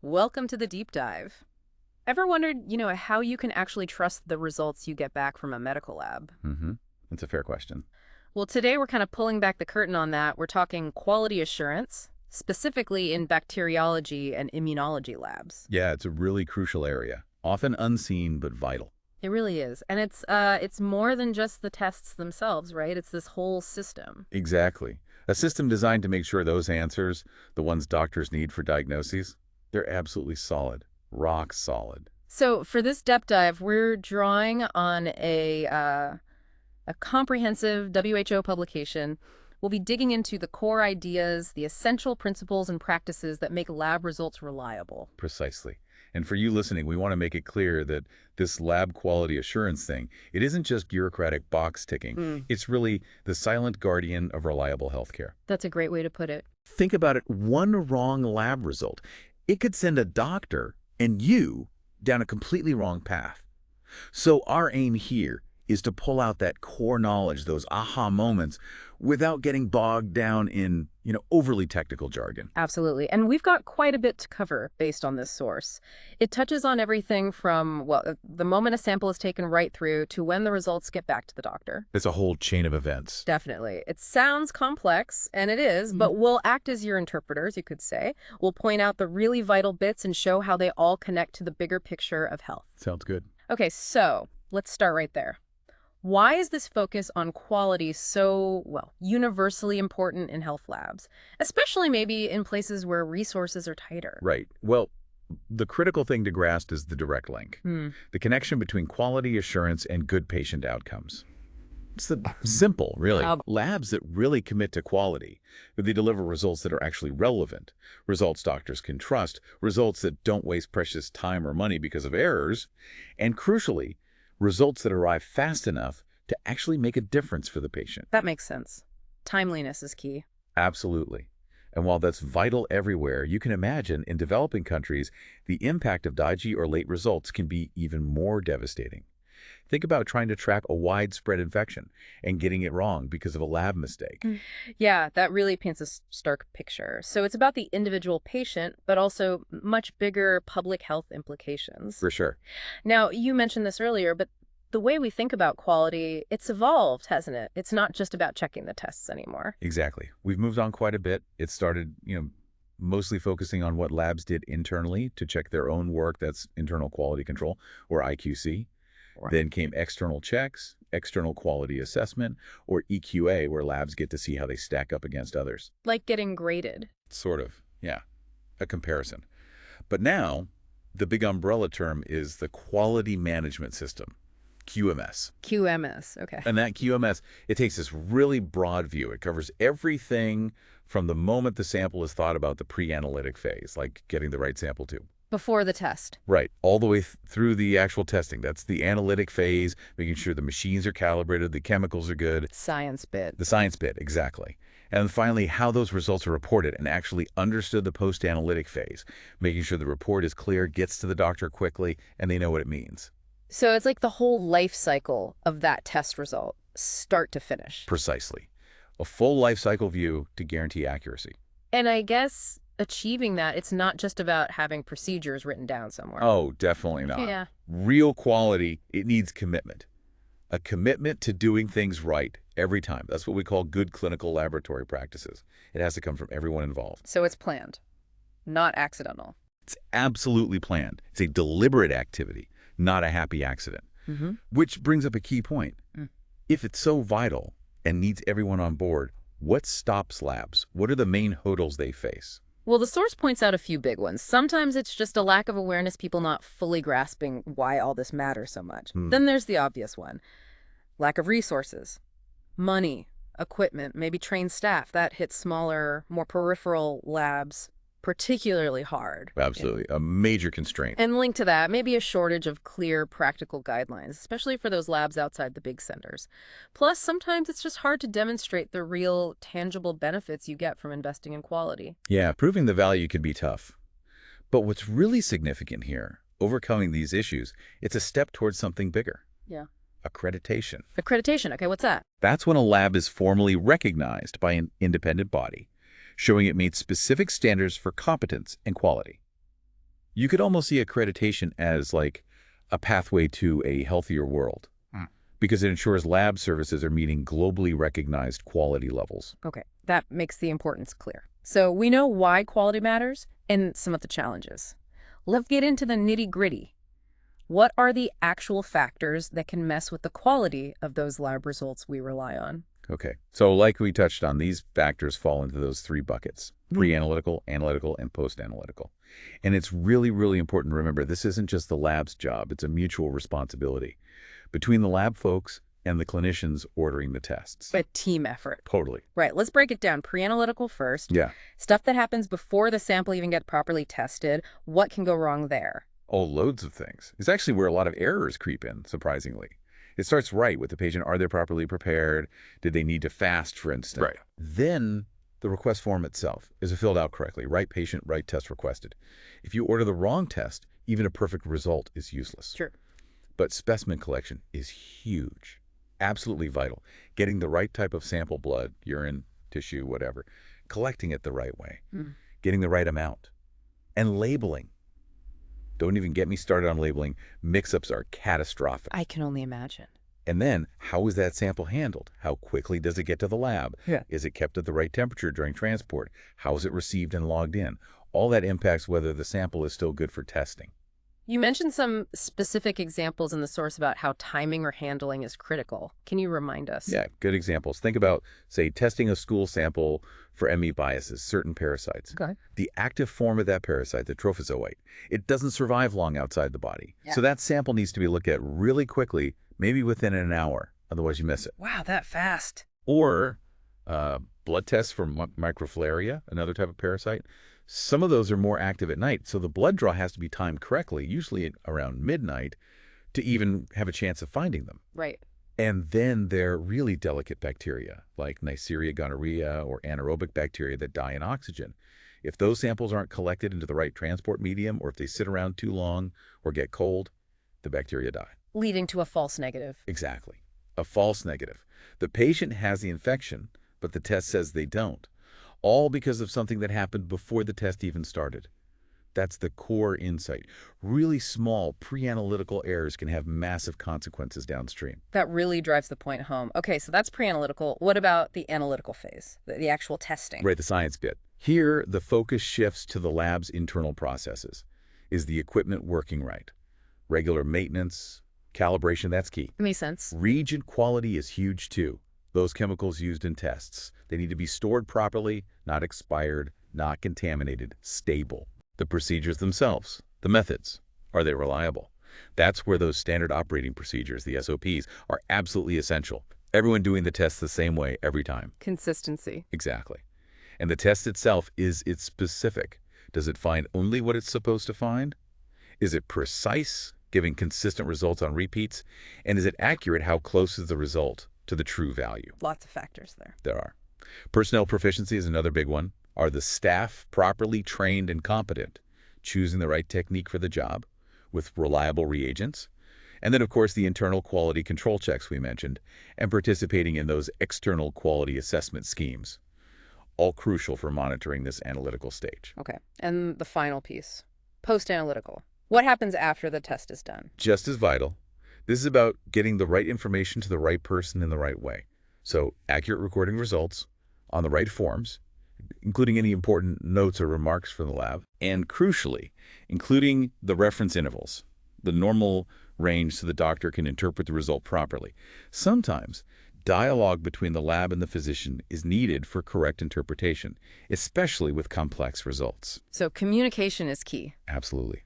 Welcome to the deep dive. Ever wondered, how you can actually trust the results you get back from a medical lab? Mm-hmm. That's a fair question. Well, today we're kind of pulling back the curtain on that. We're talking quality assurance, specifically in bacteriology and immunology labs. Yeah, it's a really crucial area, often unseen but vital. It really is. And it's more than just the tests themselves, right? It's this whole system. Exactly. A system designed to make sure those answers, the ones doctors need for diagnoses, they're absolutely solid, rock solid. So for this depth dive, we're drawing on a comprehensive WHO publication. We'll be digging into the core ideas, the essential principles and practices that make lab results reliable. Precisely. And for you listening, we want to make it clear that this lab quality assurance thing, it isn't just bureaucratic box ticking. It's really the silent guardian of reliable healthcare. That's a great way to put it. Think about it, one wrong lab result, it could send a doctor and you down a completely wrong path. So our aim here is to pull out that core knowledge, those aha moments, without getting bogged down in, overly technical jargon. Absolutely. And we've got quite a bit to cover based on this source. It touches on everything from, well, the moment a sample is taken right through to when the results get back to the doctor. It's a whole chain of events. Definitely. It sounds complex, and it is, but we'll act as your interpreters, you could say. We'll point out the really vital bits and show how they all connect to the bigger picture of health. Sounds good. Okay, so let's start right there. Why is this focus on quality so, well, universally important in health labs, especially maybe in places where resources are tighter? Right. Well, the critical thing to grasp is the direct link, the connection between quality assurance and good patient outcomes. It's simple, really. Labs that really commit to quality, that they deliver results that are actually relevant, results doctors can trust, results that don't waste precious time or money because of errors, and crucially, results that arrive fast enough to actually make a difference for the patient. That makes sense. Timeliness is key. Absolutely. And while that's vital everywhere, you can imagine in developing countries, the impact of dodgy or late results can be even more devastating. Think about trying to track a widespread infection and getting it wrong because of a lab mistake. Yeah, that really paints a stark picture. So it's about the individual patient, but also much bigger public health implications. For sure. Now, you mentioned this earlier, but the way we think about quality, it's evolved, hasn't it? It's not just about checking the tests anymore. Exactly. We've moved on quite a bit. It started, mostly focusing on what labs did internally to check their own work. That's internal quality control, or IQC. Right. Then came external checks, external quality assessment, or EQA, where labs get to see how they stack up against others. Like getting graded. Sort of, yeah, a comparison. But now, the big umbrella term is the quality management system, QMS. QMS, okay. And that QMS, it takes this really broad view. It covers everything from the moment the sample is thought about the pre-analytic phase, like getting the right sample tube. Before the test. Right, all the way through the actual testing. That's the analytic phase, making sure the machines are calibrated, the chemicals are good. Science bit. The science bit, exactly. And finally, how those results are reported and actually understood the post-analytic phase, making sure the report is clear, gets to the doctor quickly, and they know what it means. So it's like the whole life cycle of that test result, start to finish. Precisely. A full life cycle view to guarantee accuracy. And I guess achieving that, it's not just about having procedures written down somewhere. Oh, definitely not. Yeah. Real quality, it needs commitment. A commitment to doing things right every time. That's what we call good clinical laboratory practices. It has to come from everyone involved. So it's planned, not accidental. It's absolutely planned. It's a deliberate activity, not a happy accident. Which brings up a key point. If it's so vital and needs everyone on board, what stops labs? What are the main hurdles they face? Well, the source points out a few big ones. Sometimes it's just a lack of awareness, people not fully grasping why all this matters so much. Then there's the obvious one. Lack of resources, money, equipment, maybe trained staff. That hits smaller, more peripheral labs particularly hard. Absolutely. A major constraint. And linked to that, maybe a shortage of clear, practical guidelines, especially for those labs outside the big centers. Plus, sometimes it's just hard to demonstrate the real, tangible benefits you get from investing in quality. Yeah, proving the value can be tough. But what's really significant here, overcoming these issues, it's a step towards something bigger. Yeah. Accreditation. Accreditation. Okay, what's that? That's when a lab is formally recognized by an independent body, showing it meets specific standards for competence and quality. You could almost see accreditation as like a pathway to a healthier world because it ensures lab services are meeting globally recognized quality levels. Okay, that makes the importance clear. So we know why quality matters and some of the challenges. Let's get into the nitty-gritty. What are the actual factors that can mess with the quality of those lab results we rely on? Okay, so like we touched on, these factors fall into those three buckets: pre-analytical, analytical, and post-analytical. And it's really, really important to remember this isn't just the lab's job, it's a mutual responsibility between the lab folks and the clinicians ordering the tests. A team effort. Totally. Right, let's break it down. Pre-analytical first. Yeah. Stuff that happens before the sample even gets properly tested. What can go wrong there? Oh, loads of things. It's actually where a lot of errors creep in, surprisingly. It starts right with the patient. Are they properly prepared? Did they need to fast, for instance? Right. Then the request form itself. Is it filled out correctly? Right patient, right test requested. If you order the wrong test, even a perfect result is useless. Sure. But specimen collection is huge. Absolutely vital. Getting the right type of sample, blood, urine, tissue, whatever. Collecting it the right way. Getting the right amount. And labeling. Don't even get me started on labeling. Mix-ups are catastrophic. I can only imagine. And then, how is that sample handled? How quickly does it get to the lab? Yeah. Is it kept at the right temperature during transport? How is it received and logged in? All that impacts whether the sample is still good for testing. You mentioned some specific examples in the source about how timing or handling is critical. Can you remind us? Yeah, good examples. Think about, say, testing a stool sample for ME biases, certain parasites. Okay. The active form of that parasite, the trophozoite, it doesn't survive long outside the body. Yeah. So that sample needs to be looked at really quickly, maybe within an hour. Otherwise, you miss it. Wow, that fast. Or blood tests for microfilariae, another type of parasite. Some of those are more active at night, so the blood draw has to be timed correctly, usually at around midnight, to even have a chance of finding them. Right. And then there are really delicate bacteria, like Neisseria gonorrhea or anaerobic bacteria that die in oxygen. If those samples aren't collected into the right transport medium, or if they sit around too long or get cold, the bacteria die. Leading to a false negative. Exactly. A false negative. The patient has the infection, but the test says they don't. All because of something that happened before the test even started. That's the core insight. Really small pre-analytical errors can have massive consequences downstream. That really drives the point home. Okay, so that's pre-analytical. What about the analytical phase, the actual testing? Right, the science bit. Here, the focus shifts to the lab's internal processes. Is the equipment working right? Regular maintenance, calibration, that's key. Makes sense. Reagent quality is huge too. Those chemicals used in tests. They need to be stored properly, not expired, not contaminated, stable. The procedures themselves, the methods, are they reliable? That's where those standard operating procedures, the SOPs, are absolutely essential. Everyone doing the test the same way every time. Consistency. Exactly. And the test itself, is it specific? Does it find only what it's supposed to find? Is it precise, giving consistent results on repeats? And is it accurate? How close is the result to the true value? Lots of factors there. There are. Personnel proficiency is another big one. Are the staff properly trained and competent, choosing the right technique for the job with reliable reagents? And then, of course, the internal quality control checks we mentioned and participating in those external quality assessment schemes. All crucial for monitoring this analytical stage. Okay, and the final piece, post-analytical. What happens after the test is done? Just as vital. This is about getting the right information to the right person in the right way. So accurate recording results on the right forms, including any important notes or remarks from the lab, and crucially, including the reference intervals, the normal range so the doctor can interpret the result properly. Sometimes, dialogue between the lab and the physician is needed for correct interpretation, especially with complex results. So communication is key. Absolutely.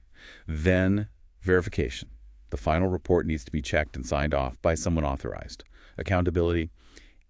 Then, verification. The final report needs to be checked and signed off by someone authorized. Accountability,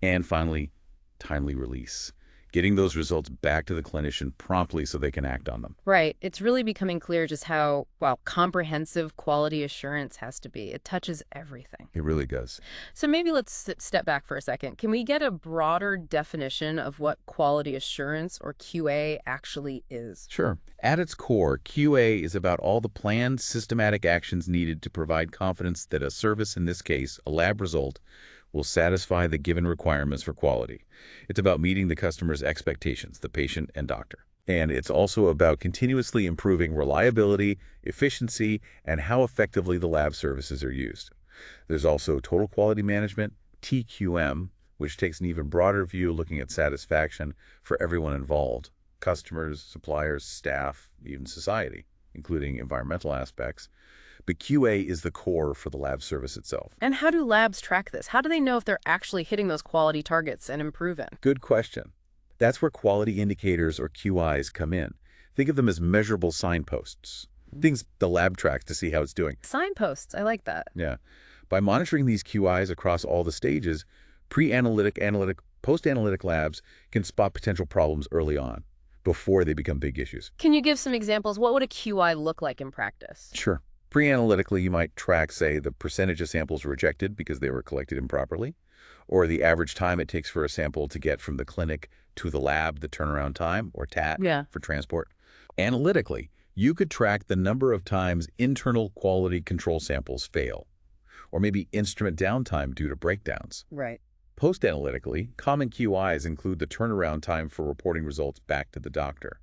and finally, timely release. Getting those results back to the clinician promptly so they can act on them. Right. It's really becoming clear just how, well, comprehensive quality assurance has to be. It touches everything. It really does. So maybe let's step back for a second. Can we get a broader definition of what quality assurance, or QA, actually is? Sure. At its core, QA is about all the planned, systematic actions needed to provide confidence that a service, in this case, a lab result, will satisfy the given requirements for quality. It's about meeting the customer's expectations, the patient and doctor. And it's also about continuously improving reliability, efficiency, and how effectively the lab services are used. There's also total quality management, TQM, which takes an even broader view looking at satisfaction for everyone involved, customers, suppliers, staff, even society, including environmental aspects. But QA is the core for the lab service itself. And how do labs track this? How do they know if they're actually hitting those quality targets and improving? Good question. That's where quality indicators, or QIs, come in. Think of them as measurable signposts, things the lab tracks to see how it's doing. Signposts, I like that. Yeah. By monitoring these QIs across all the stages, pre-analytic, analytic, post-analytic labs can spot potential problems early on, before they become big issues. Can you give some examples? What would a QI look like in practice? Sure. Pre-analytically, you might track, say, the percentage of samples rejected because they were collected improperly, or the average time it takes for a sample to get from the clinic to the lab, the turnaround time, or TAT, for transport. Analytically, you could track the number of times internal quality control samples fail, or maybe instrument downtime due to breakdowns. Right. Post-analytically, common QIs include the turnaround time for reporting results back to the doctor,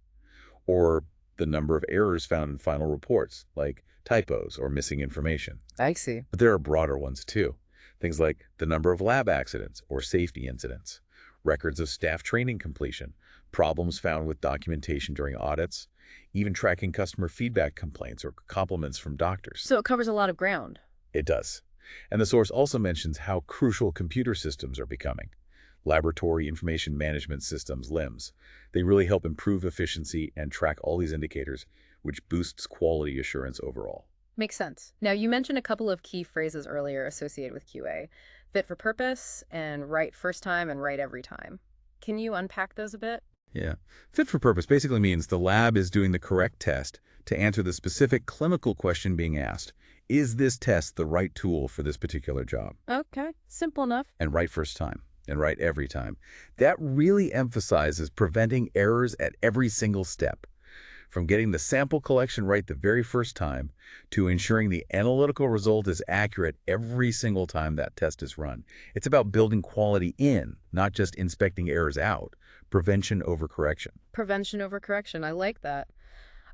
or the number of errors found in final reports, like typos or missing information. I see. But there are broader ones too. Things like the number of lab accidents or safety incidents, records of staff training completion, problems found with documentation during audits, even tracking customer feedback complaints or compliments from doctors. So it covers a lot of ground. It does. And the source also mentions how crucial computer systems are becoming. Laboratory Information Management Systems, LIMS. They really help improve efficiency and track all these indicators, which boosts quality assurance overall. Makes sense. Now, you mentioned a couple of key phrases earlier associated with QA. Fit for purpose and right first time and right every time. Can you unpack those a bit? Yeah. Fit for purpose basically means the lab is doing the correct test to answer the specific clinical question being asked. Is this test the right tool for this particular job? Okay, simple enough. And right first time and right every time. That really emphasizes preventing errors at every single step, from getting the sample collection right the very first time to ensuring the analytical result is accurate every single time that test is run. It's about building quality in, not just inspecting errors out. Prevention over correction. Prevention over correction. I like that.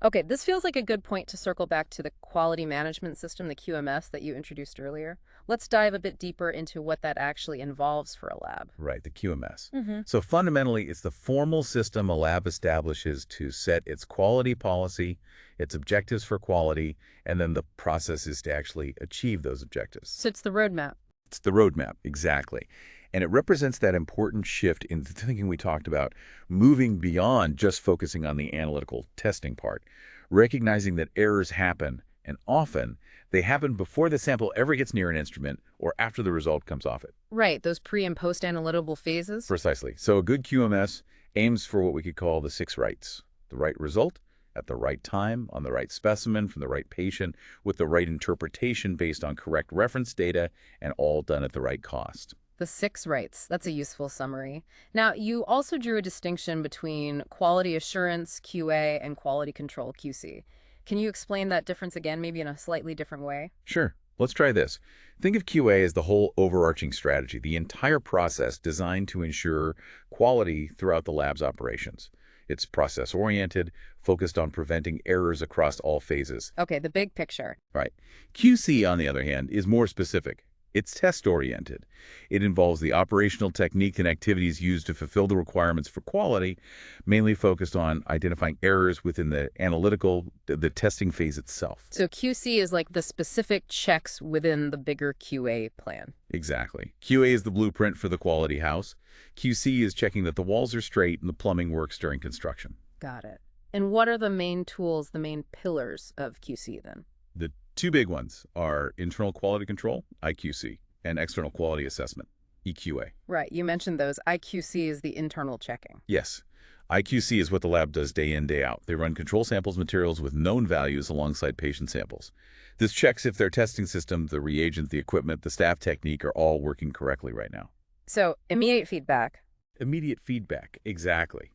Okay, this feels like a good point to circle back to the quality management system, the QMS, that you introduced earlier. Let's dive a bit deeper into what that actually involves for a lab. Right, the QMS. So fundamentally, it's the formal system a lab establishes to set its quality policy, its objectives for quality, and then the process is to actually achieve those objectives. So it's the roadmap. It's the roadmap, exactly. And it represents that important shift in the thinking we talked about, moving beyond just focusing on the analytical testing part, recognizing that errors happen, and often they happen before the sample ever gets near an instrument or after the result comes off it. Right, those pre- and post-analytical phases. Precisely. So a good QMS aims for what we could call the 6 rights. The right result, at the right time, on the right specimen, from the right patient, with the right interpretation based on correct reference data, and all done at the right cost. The 6 rights. That's a useful summary. Now, you also drew a distinction between quality assurance, QA, and quality control, QC. Can you explain that difference again, maybe in a slightly different way? Sure. Let's try this. Think of QA as the whole overarching strategy, the entire process designed to ensure quality throughout the lab's operations. It's process-oriented, focused on preventing errors across all phases. Okay, the big picture. Right. QC, on the other hand, is more specific. It's test-oriented. It involves the operational technique and activities used to fulfill the requirements for quality, mainly focused on identifying errors within the the testing phase itself. So QC is like the specific checks within the bigger QA plan. Exactly. QA is the blueprint for the quality house. QC is checking that the walls are straight and the plumbing works during construction. Got it. And what are the main tools, the main pillars of QC then? The 2 big ones are internal quality control, IQC, and external quality assessment, EQA. Right, you mentioned those. IQC is the internal checking. Yes. IQC is what the lab does day in, day out. They run control samples materials with known values alongside patient samples. This checks if their testing system, the reagent, the equipment, the staff technique are all working correctly right now. So immediate feedback. Immediate feedback, exactly.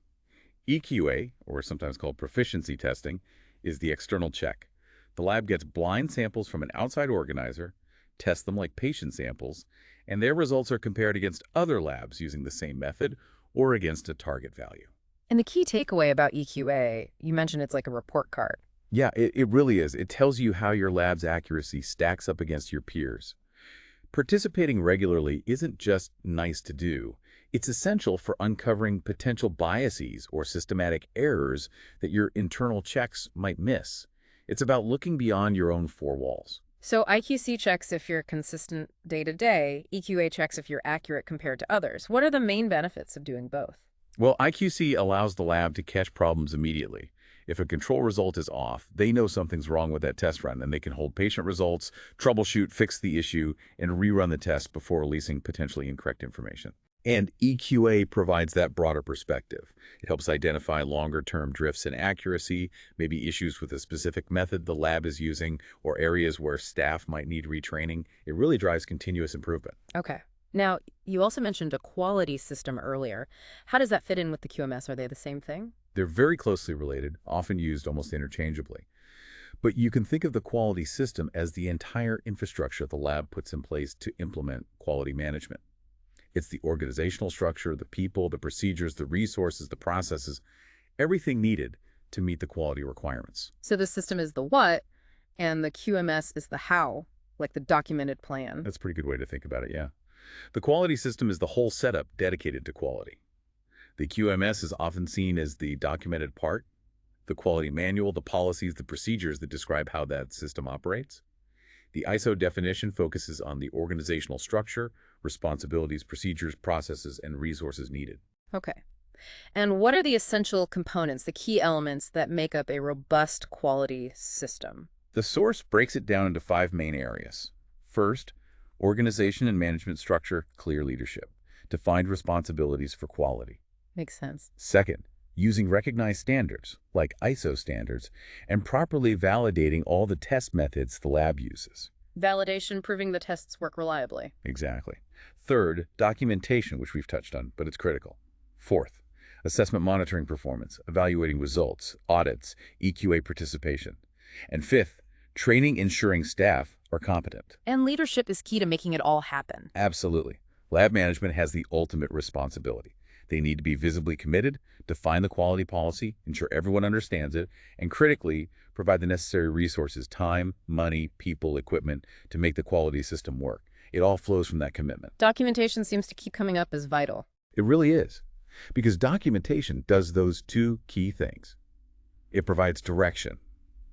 EQA, or sometimes called proficiency testing, is the external check. The lab gets blind samples from an outside organizer, tests them like patient samples, and their results are compared against other labs using the same method or against a target value. And the key takeaway about EQA, you mentioned it's like a report card. Yeah, it really is. It tells you how your lab's accuracy stacks up against your peers. Participating regularly isn't just nice to do. It's essential for uncovering potential biases or systematic errors that your internal checks might miss. It's about looking beyond your own four walls. So IQC checks if you're consistent day to day, EQA checks if you're accurate compared to others. What are the main benefits of doing both? Well, IQC allows the lab to catch problems immediately. If a control result is off, they know something's wrong with that test run, and they can hold patient results, troubleshoot, fix the issue, and rerun the test before releasing potentially incorrect information. And EQA provides that broader perspective. It helps identify longer-term drifts in accuracy, maybe issues with a specific method the lab is using, or areas where staff might need retraining. It really drives continuous improvement. Okay. Now, you also mentioned a quality system earlier. How does that fit in with the QMS? Are they the same thing? They're very closely related, often used almost interchangeably. But you can think of the quality system as the entire infrastructure the lab puts in place to implement quality management. It's the organizational structure, the people, the procedures, the resources, the processes, everything needed to meet the quality requirements. So the system is the what, and the QMS is the how, like the documented plan. That's a pretty good way to think about it, yeah. The quality system is the whole setup dedicated to quality. The QMS is often seen as the documented part, the quality manual, the policies, the procedures that describe how that system operates. The ISO definition focuses on the organizational structure, responsibilities, procedures, processes, and resources needed. Okay. And what are the essential components, the key elements that make up a robust quality system? The source breaks it down into 5 main areas. First, organization and management structure, clear leadership, defined responsibilities for quality. Makes sense. Second, using recognized standards, like ISO standards, and properly validating all the test methods the lab uses. Validation, proving the tests work reliably. Exactly. Third, documentation, which we've touched on, but it's critical. Fourth, assessment monitoring performance, evaluating results, audits, EQA participation. And fifth, training ensuring staff are competent. And leadership is key to making it all happen. Absolutely. Lab management has the ultimate responsibility. They need to be visibly committed, define the quality policy, ensure everyone understands it, and critically, provide the necessary resources, time, money, people, equipment, to make the quality system work. It all flows from that commitment. Documentation seems to keep coming up as vital. It really is, because documentation does those 2 key things. It provides direction.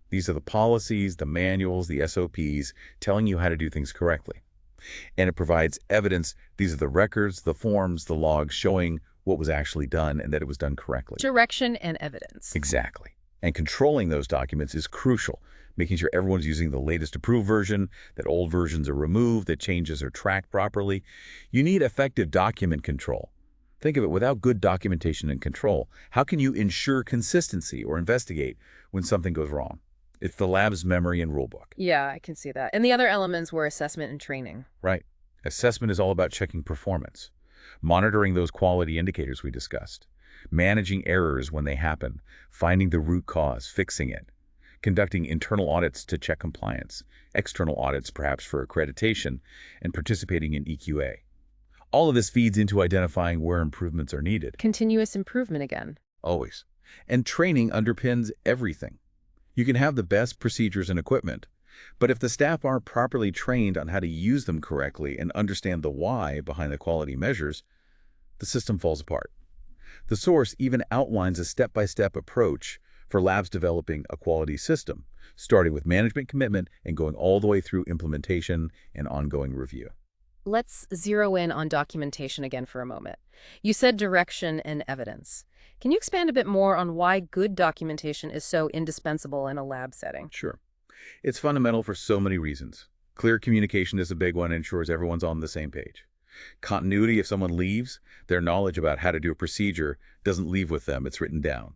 These are the policies, the manuals, the SOPs, telling you how to do things correctly. And it provides evidence. These are the records, the forms, the logs, showing what was actually done and that it was done correctly. Direction and evidence. Exactly. And controlling those documents is crucial, making sure everyone's using the latest approved version, that old versions are removed, that changes are tracked properly. You need effective document control. Think of it, without good documentation and control, how can you ensure consistency or investigate when something goes wrong? It's the lab's memory and rulebook. Yeah, I can see that. And the other elements were assessment and training. Right. Assessment is all about checking performance, monitoring those quality indicators we discussed, managing errors when they happen, finding the root cause, fixing it, conducting internal audits to check compliance, external audits perhaps for accreditation, and participating in EQA. All of this feeds into identifying where improvements are needed. Continuous improvement again. Always. And training underpins everything. You can have the best procedures and equipment, but if the staff aren't properly trained on how to use them correctly and understand the why behind the quality measures, the system falls apart. The source even outlines a step-by-step approach for labs developing a quality system, starting with management commitment and going all the way through implementation and ongoing review. Let's zero in on documentation again for a moment. You said direction and evidence. Can you expand a bit more on why good documentation is so indispensable in a lab setting? Sure. It's fundamental for so many reasons. Clear communication is a big one, ensures everyone's on the same page. Continuity, if someone leaves, their knowledge about how to do a procedure doesn't leave with them, it's written down.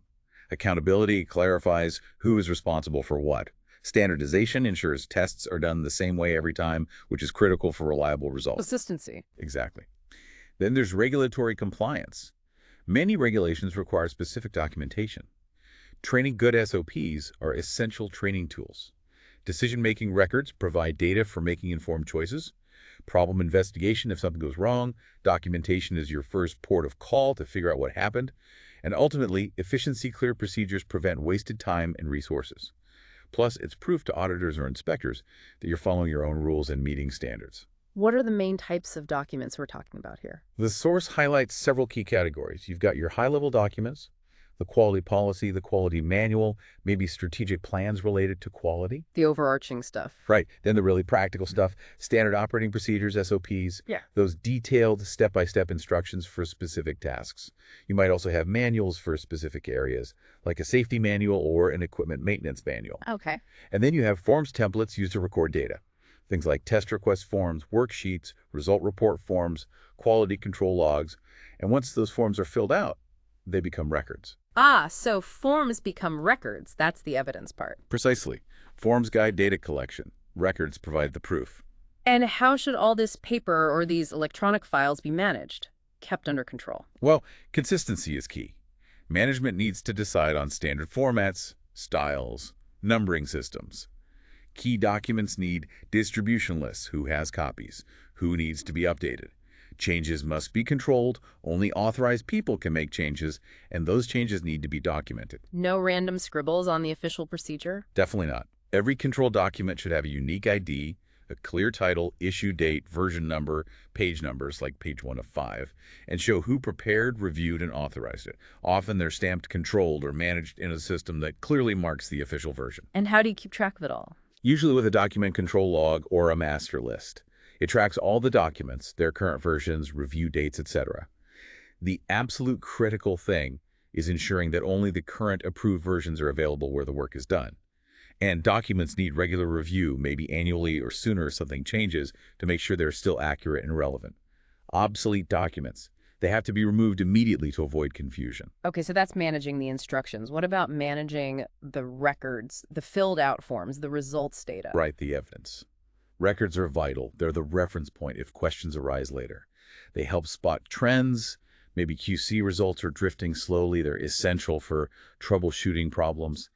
Accountability clarifies who is responsible for what. Standardization ensures tests are done the same way every time, which is critical for reliable results. Consistency. Exactly. Then there's regulatory compliance. Many regulations require specific documentation. Training good SOPs are essential training tools. Decision-making records provide data for making informed choices. Problem investigation if something goes wrong. Documentation is your first port of call to figure out what happened. And ultimately, efficiency-clear procedures prevent wasted time and resources. Plus, it's proof to auditors or inspectors that you're following your own rules and meeting standards. What are the main types of documents we're talking about here? The source highlights several key categories. You've got your high-level documents, the quality policy, the quality manual, maybe strategic plans related to quality. The overarching stuff. Right. Then the really practical stuff, standard operating procedures, SOPs, those detailed step-by-step instructions for specific tasks. You might also have manuals for specific areas, like a safety manual or an equipment maintenance manual. Okay. And then you have forms templates used to record data. Things like test request forms, worksheets, result report forms, quality control logs. And once those forms are filled out, they become records. Ah, so forms become records. That's the evidence part. Precisely. Forms guide data collection. Records provide the proof. And how should all this paper or these electronic files be managed, kept under control? Well, consistency is key. Management needs to decide on standard formats, styles, numbering systems. Key documents need distribution lists, who has copies, who needs to be updated. Changes must be controlled, only authorized people can make changes, and those changes need to be documented. No random scribbles on the official procedure? Definitely not. Every control document should have a unique ID, a clear title, issue date, version number, page numbers, like page 1 of 5, and show who prepared, reviewed, and authorized it. Often they're stamped controlled or managed in a system that clearly marks the official version. And how do you keep track of it all? Usually with a document control log or a master list. It tracks all the documents, their current versions, review dates, etc. The absolute critical thing is ensuring that only the current approved versions are available where the work is done. And documents need regular review, maybe annually or sooner if something changes, to make sure they're still accurate and relevant. Obsolete documents. They have to be removed immediately to avoid confusion. Okay, so that's managing the instructions. What about managing the records, the filled out forms, the results data? Right, the evidence. Records are vital. They're the reference point if questions arise later. They help spot trends. Maybe QC results are drifting slowly. They're essential for troubleshooting problems.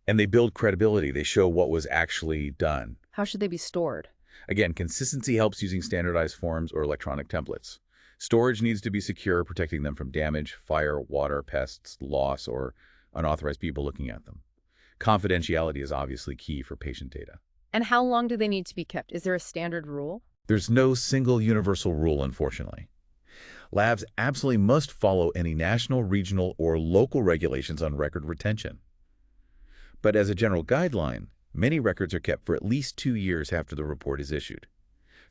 And they build credibility. They show what was actually done. How should they be stored? Again, consistency helps using standardized forms or electronic templates. Storage needs to be secure, protecting them from damage, fire, water, pests, loss, or unauthorized people looking at them. Confidentiality is obviously key for patient data. And how long do they need to be kept? Is there a standard rule? There's no single universal rule, unfortunately. Labs absolutely must follow any national, regional, or local regulations on record retention. But as a general guideline, many records are kept for at least 2 years after the report is issued.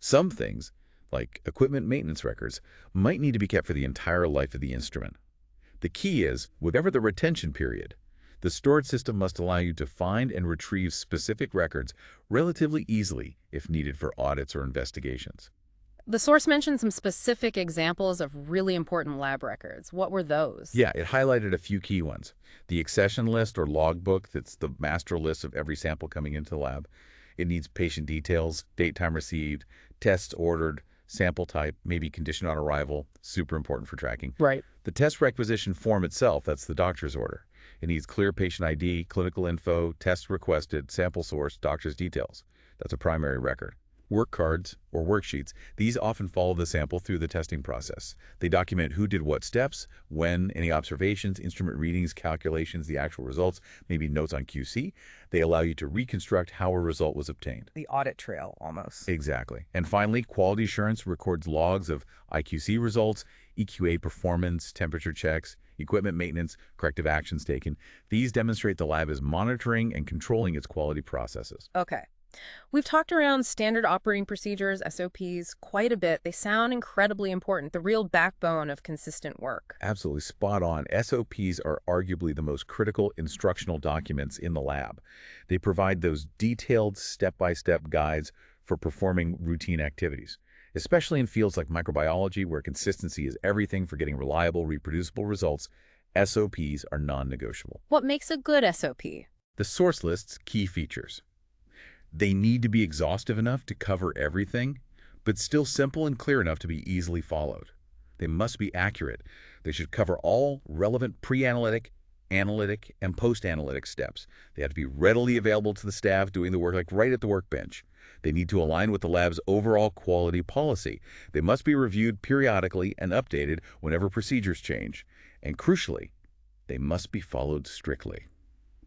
Some things, like equipment maintenance records, might need to be kept for the entire life of the instrument. The key is, whatever the retention period, the storage system must allow you to find and retrieve specific records relatively easily if needed for audits or investigations. The source mentioned some specific examples of really important lab records. What were those? Yeah, it highlighted a few key ones. The accession list or logbook, that's the master list of every sample coming into the lab. It needs patient details, date, time received, tests ordered, sample type, maybe condition on arrival, super important for tracking. Right. The test requisition form itself, that's the doctor's order. It needs clear patient ID, clinical info, test requested, sample source, doctor's details. That's a primary record. Work cards, or worksheets, these often follow the sample through the testing process. They document who did what steps, when, any observations, instrument readings, calculations, the actual results, maybe notes on QC. They allow you to reconstruct how a result was obtained. The audit trail, almost. Exactly. And finally, quality assurance records logs of IQC results, EQA performance, temperature checks, equipment maintenance, corrective actions taken. These demonstrate the lab is monitoring and controlling its quality processes. Okay. We've talked around standard operating procedures, SOPs, quite a bit. They sound incredibly important, the real backbone of consistent work. Absolutely spot on. SOPs are arguably the most critical instructional documents in the lab. They provide those detailed step-by-step guides for performing routine activities, especially in fields like microbiology, where consistency is everything for getting reliable, reproducible results. SOPs are non-negotiable. What makes a good SOP? The source lists key features. They need to be exhaustive enough to cover everything, but still simple and clear enough to be easily followed. They must be accurate. They should cover all relevant pre-analytic, analytic, and post-analytic steps. They have to be readily available to the staff doing the work, like right at the workbench. They need to align with the lab's overall quality policy. They must be reviewed periodically and updated whenever procedures change. And crucially, They must be followed strictly.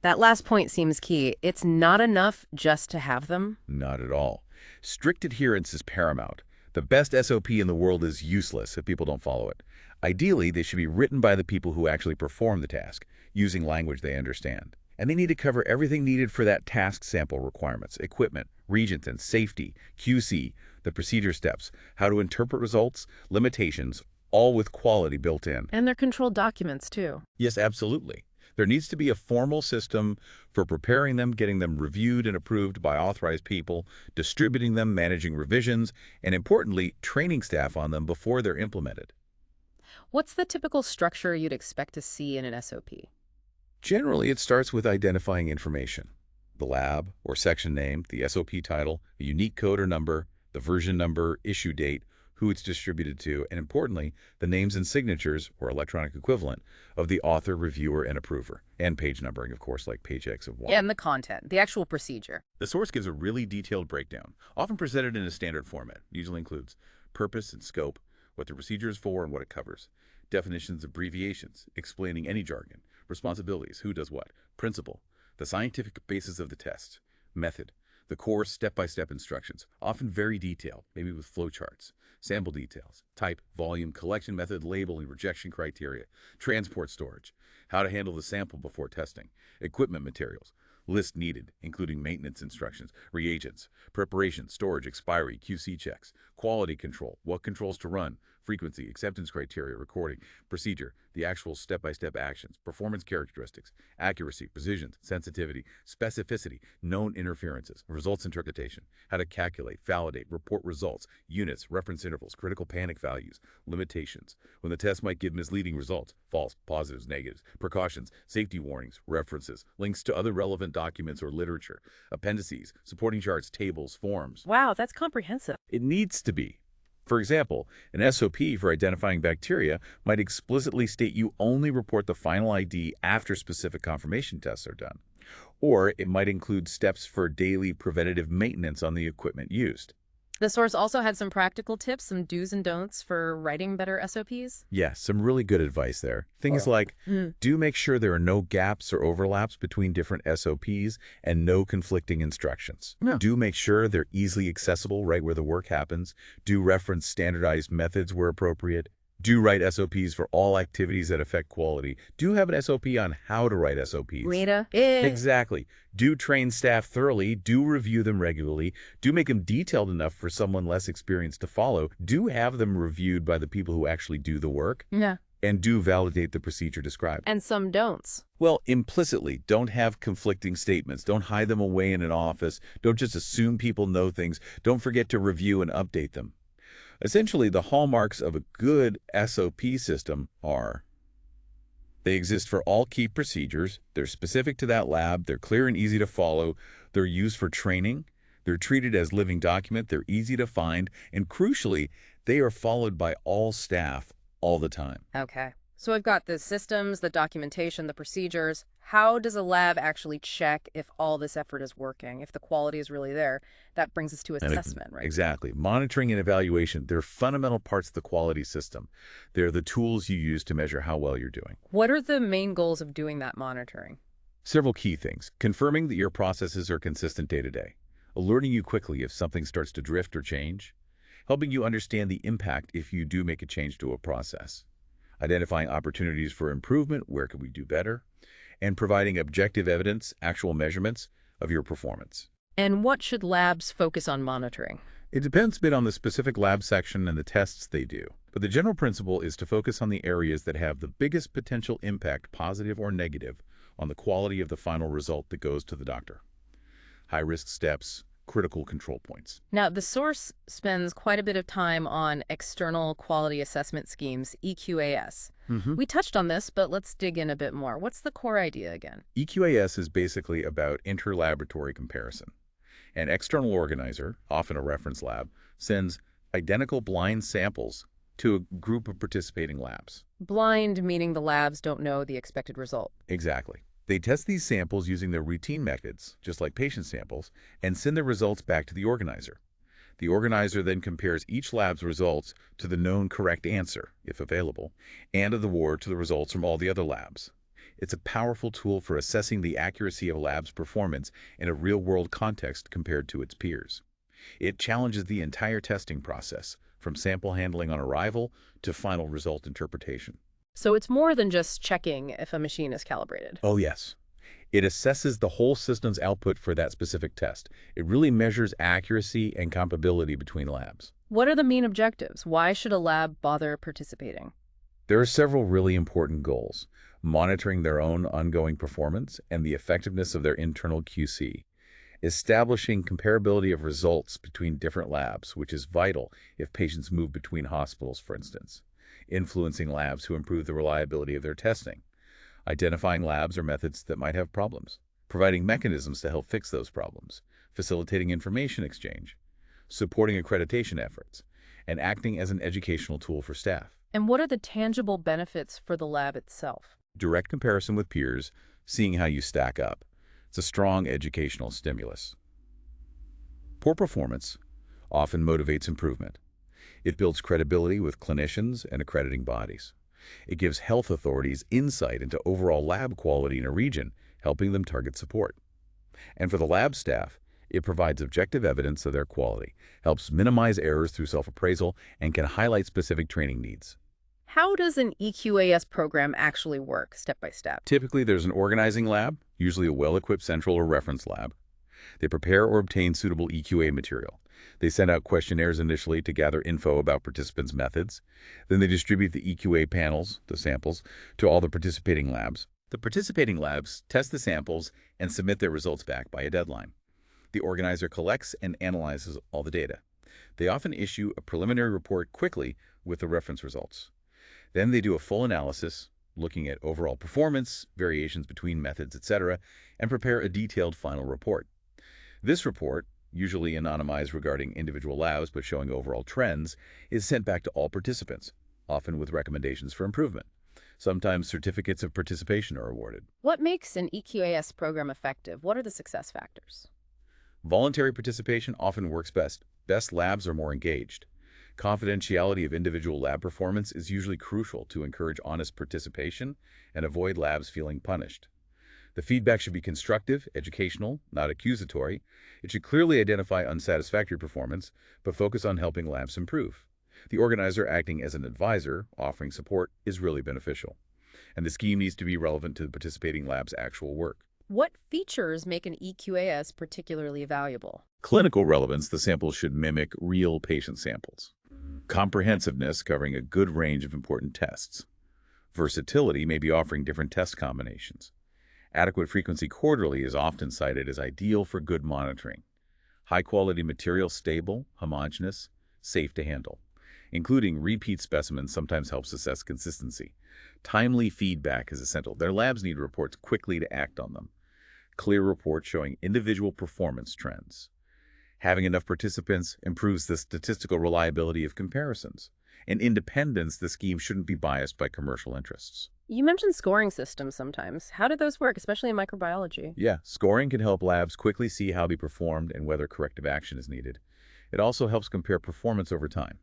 That last point seems key. It's not enough just to have them. Not at all. Strict adherence is paramount. The best SOP in the world is useless if people don't follow it. Ideally, they should be written by the people who actually perform the task, using language they understand. And they need to cover everything needed for that task sample requirements, equipment, reagents and safety, QC, the procedure steps, how to interpret results, limitations, all with quality built in. And they're controlled documents, too. Yes, absolutely. There needs to be a formal system for preparing them, getting them reviewed and approved by authorized people, distributing them, managing revisions, and importantly, training staff on them before they're implemented. What's the typical structure you'd expect to see in an SOP? Generally, it starts with identifying information. The lab or section name, the SOP title, a unique code or number, the version number, issue date, who it's distributed to, and importantly, the names and signatures, or electronic equivalent, of the author, reviewer, and approver. And page numbering, of course, like page X of 1. Yeah, and the content, the actual procedure. The source gives a really detailed breakdown, often presented in a standard format. Usually includes purpose and scope, what the procedure is for and what it covers, definitions, abbreviations, explaining any jargon, responsibilities, who does what, principle, the scientific basis of the test, method, the core step-by-step instructions, often very detailed, maybe with flowcharts, sample details, type, volume, collection method, labeling, rejection criteria, transport storage, how to handle the sample before testing, equipment materials, list needed, including maintenance instructions, reagents, preparation, storage, expiry, QC checks, quality control, what controls to run, frequency, acceptance criteria, recording, procedure, the actual step-by-step actions, performance characteristics, accuracy, precision, sensitivity, specificity, known interferences, results interpretation, how to calculate, validate, report results, units, reference intervals, critical panic values, limitations, when the test might give misleading results, false, positives, negatives, precautions, safety warnings, references, links to other relevant documents or literature, appendices, supporting charts, tables, forms. Wow, that's comprehensive. It needs to be. For example, an SOP for identifying bacteria might explicitly state you only report the final ID after specific confirmation tests are done. Or it might include steps for daily preventative maintenance on the equipment used. The source also had some practical tips, some do's and don'ts for writing better SOPs. Yes, some really good advice there. Things like, do make sure there are no gaps or overlaps between different SOPs and no conflicting instructions. Yeah. Do make sure they're easily accessible right where the work happens. Do reference standardized methods where appropriate. Do write SOPs for all activities that affect quality. Do have an SOP on how to write SOPs. Rita? Exactly. Do train staff thoroughly. Do review them regularly. Do make them detailed enough for someone less experienced to follow. Do have them reviewed by the people who actually do the work. Yeah. And do validate the procedure described. And some don'ts. Well, implicitly, don't have conflicting statements. Don't hide them away in an office. Don't just assume people know things. Don't forget to review and update them. Essentially, the hallmarks of a good SOP system are: they exist for all key procedures, they're specific to that lab, they're clear and easy to follow, they're used for training, they're treated as living document, they're easy to find, and crucially, they are followed by all staff all the time. Okay. So I've got the systems, the documentation, the procedures. How does a lab actually check if all this effort is working, if the quality is really there? That brings us to assessment, right? Exactly. Monitoring and evaluation, they're fundamental parts of the quality system. They're the tools you use to measure how well you're doing. What are the main goals of doing that monitoring? Several key things. Confirming that your processes are consistent day to day. Alerting you quickly if something starts to drift or change. Helping you understand the impact if you do make a change to a process. Identifying opportunities for improvement, where can we do better, and providing objective evidence, actual measurements of your performance. And what should labs focus on monitoring? It depends a bit on the specific lab section and the tests they do, but the general principle is to focus on the areas that have the biggest potential impact, positive or negative, on the quality of the final result that goes to the doctor. High-risk steps, critical control points. Now, the source spends quite a bit of time on external quality assessment schemes, EQAS. We touched on this, but let's dig in a bit more. What's the core idea again? EQAS is basically about interlaboratory comparison. An external organizer, often a reference lab, sends identical blind samples to a group of participating labs. Blind meaning the labs don't know the expected result. Exactly. They test these samples using their routine methods, just like patient samples, and send their results back to the organizer. The organizer then compares each lab's results to the known correct answer, if available, and of the ward to the results from all the other labs. It's a powerful tool for assessing the accuracy of a lab's performance in a real-world context compared to its peers. It challenges the entire testing process, from sample handling on arrival to final result interpretation. So it's more than just checking if a machine is calibrated. Oh, yes. It assesses the whole system's output for that specific test. It really measures accuracy and comparability between labs. What are the main objectives? Why should a lab bother participating? There are several really important goals: monitoring their own ongoing performance and the effectiveness of their internal QC, establishing comparability of results between different labs, which is vital if patients move between hospitals, for instance, influencing labs to improve the reliability of their testing, identifying labs or methods that might have problems, providing mechanisms to help fix those problems, facilitating information exchange, supporting accreditation efforts, and acting as an educational tool for staff. And what are the tangible benefits for the lab itself? Direct comparison with peers, seeing how you stack up. It's a strong educational stimulus. Poor performance often motivates improvement. It builds credibility with clinicians and accrediting bodies. It gives health authorities insight into overall lab quality in a region, helping them target support. And for the lab staff, it provides objective evidence of their quality, helps minimize errors through self-appraisal, and can highlight specific training needs. How does an EQAS program actually work, step by step? Typically, there's an organizing lab, usually a well-equipped central or reference lab. They prepare or obtain suitable EQA material. They send out questionnaires initially to gather info about participants' methods. Then they distribute the EQA panels, the samples, to all the participating labs. The participating labs test the samples and submit their results back by a deadline. The organizer collects and analyzes all the data. They often issue a preliminary report quickly with the reference results. Then they do a full analysis, looking at overall performance, variations between methods, etc., and prepare a detailed final report. This report, usually anonymized regarding individual labs but showing overall trends, is sent back to all participants, often with recommendations for improvement. Sometimes certificates of participation are awarded. What makes an EQAS program effective? What are the success factors? Voluntary participation often works best. Best labs are more engaged. Confidentiality of individual lab performance is usually crucial to encourage honest participation and avoid labs feeling punished. The feedback should be constructive, educational, not accusatory. It should clearly identify unsatisfactory performance, but focus on helping labs improve. The organizer acting as an advisor, offering support, is really beneficial. And the scheme needs to be relevant to the participating lab's actual work. What features make an EQAS particularly valuable? Clinical relevance: the samples should mimic real patient samples. Comprehensiveness, covering a good range of important tests. Versatility, maybe offering different test combinations. Adequate frequency quarterly is often cited as ideal for good monitoring. High-quality material, stable, homogeneous, safe to handle. Including repeat specimens sometimes helps assess consistency. Timely feedback is essential. Their labs need reports quickly to act on them. Clear reports showing individual performance trends. Having enough participants improves the statistical reliability of comparisons. And independence: the scheme shouldn't be biased by commercial interests. You mentioned scoring systems sometimes. How do those work, especially in microbiology? Yeah, scoring can help labs quickly see how they performed and whether corrective action is needed. It also helps compare performance over time.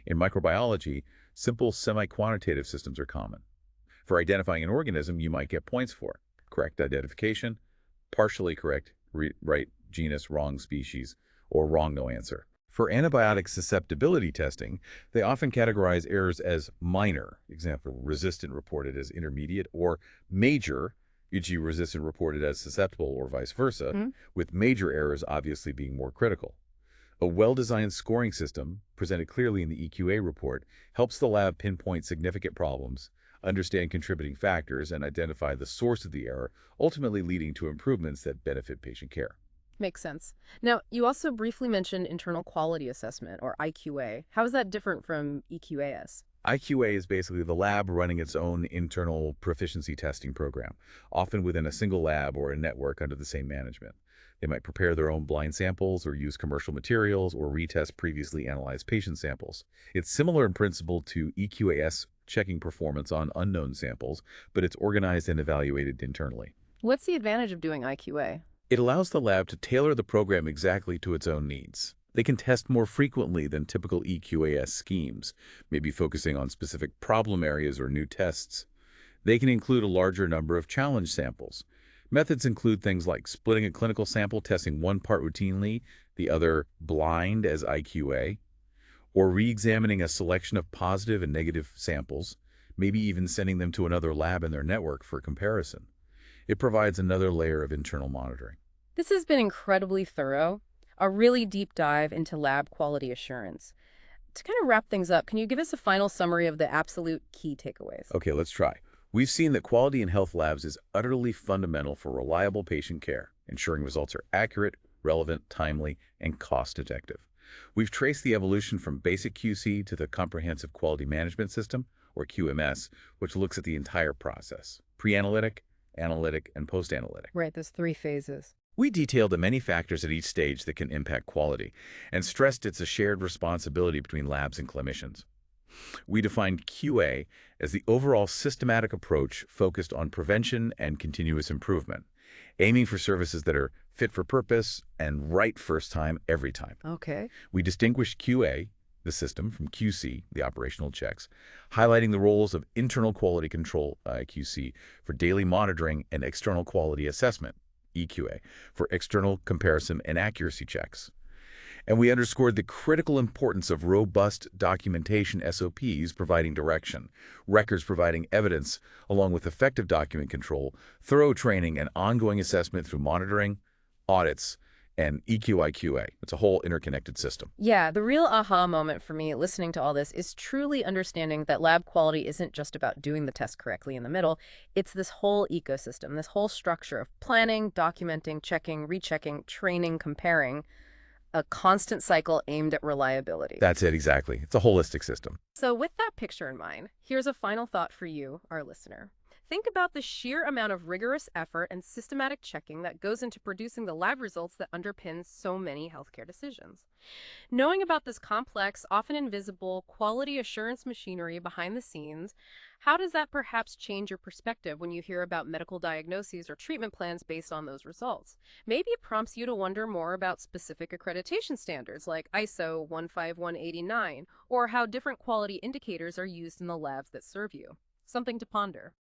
In microbiology, simple semi-quantitative systems are common. For identifying an organism, you might get points for correct identification, partially correct, right genus, wrong species, or wrong no answer. For antibiotic susceptibility testing, they often categorize errors as minor, example, resistant reported as intermediate, or major, e.g. resistant reported as susceptible, or vice versa, with major errors obviously being more critical. A well-designed scoring system, presented clearly in the EQA report, helps the lab pinpoint significant problems, understand contributing factors, and identify the source of the error, ultimately leading to improvements that benefit patient care. Makes sense. Now, you also briefly mentioned internal quality assessment, or IQA. How is that different from EQAS? IQA is basically the lab running its own internal proficiency testing program, often within a single lab or a network under the same management. They might prepare their own blind samples or use commercial materials or retest previously analyzed patient samples. It's similar in principle to EQAS checking performance on unknown samples, but it's organized and evaluated internally. What's the advantage of doing IQA? It allows the lab to tailor the program exactly to its own needs. They can test more frequently than typical EQAS schemes, maybe focusing on specific problem areas or new tests. They can include a larger number of challenge samples. Methods include things like splitting a clinical sample, testing one part routinely, the other blind as IQA, or re-examining a selection of positive and negative samples, maybe even sending them to another lab in their network for comparison. It provides another layer of internal monitoring. This has been incredibly thorough, a really deep dive into lab quality assurance. To kind of wrap things up, can you give us a final summary of the absolute key takeaways? Okay, let's try. We've seen that quality in health labs is utterly fundamental for reliable patient care, ensuring results are accurate, relevant, timely, and cost-effective. We've traced the evolution from basic QC to the Comprehensive Quality Management System, or QMS, which looks at the entire process, pre-analytic, analytic, and post-analytic. Right, those three phases. We detailed the many factors at each stage that can impact quality and stressed it's a shared responsibility between labs and clinicians. We defined QA as the overall systematic approach focused on prevention and continuous improvement, aiming for services that are fit for purpose and right first time, every time. Okay. We distinguished QA, the system, from QC, the operational checks, highlighting the roles of internal quality control, QC, for daily monitoring and external quality assessment, EQA, for external comparison and accuracy checks. And we underscored the critical importance of robust documentation SOPs providing direction, records providing evidence, along with effective document control, thorough training, and ongoing assessment through monitoring, audits, and EQIQA. It's a whole interconnected system. Yeah, the real aha moment for me listening to all this is truly understanding that lab quality isn't just about doing the test correctly in the middle. It's this whole ecosystem, this whole structure of planning, documenting, checking, rechecking, training, comparing, a constant cycle aimed at reliability. That's it, exactly. It's a holistic system. So with that picture in mind, here's a final thought for you, our listener. Think about the sheer amount of rigorous effort and systematic checking that goes into producing the lab results that underpin so many healthcare decisions. Knowing about this complex, often invisible, quality assurance machinery behind the scenes, how does that perhaps change your perspective when you hear about medical diagnoses or treatment plans based on those results? Maybe it prompts you to wonder more about specific accreditation standards like ISO 15189, or how different quality indicators are used in the labs that serve you. Something to ponder.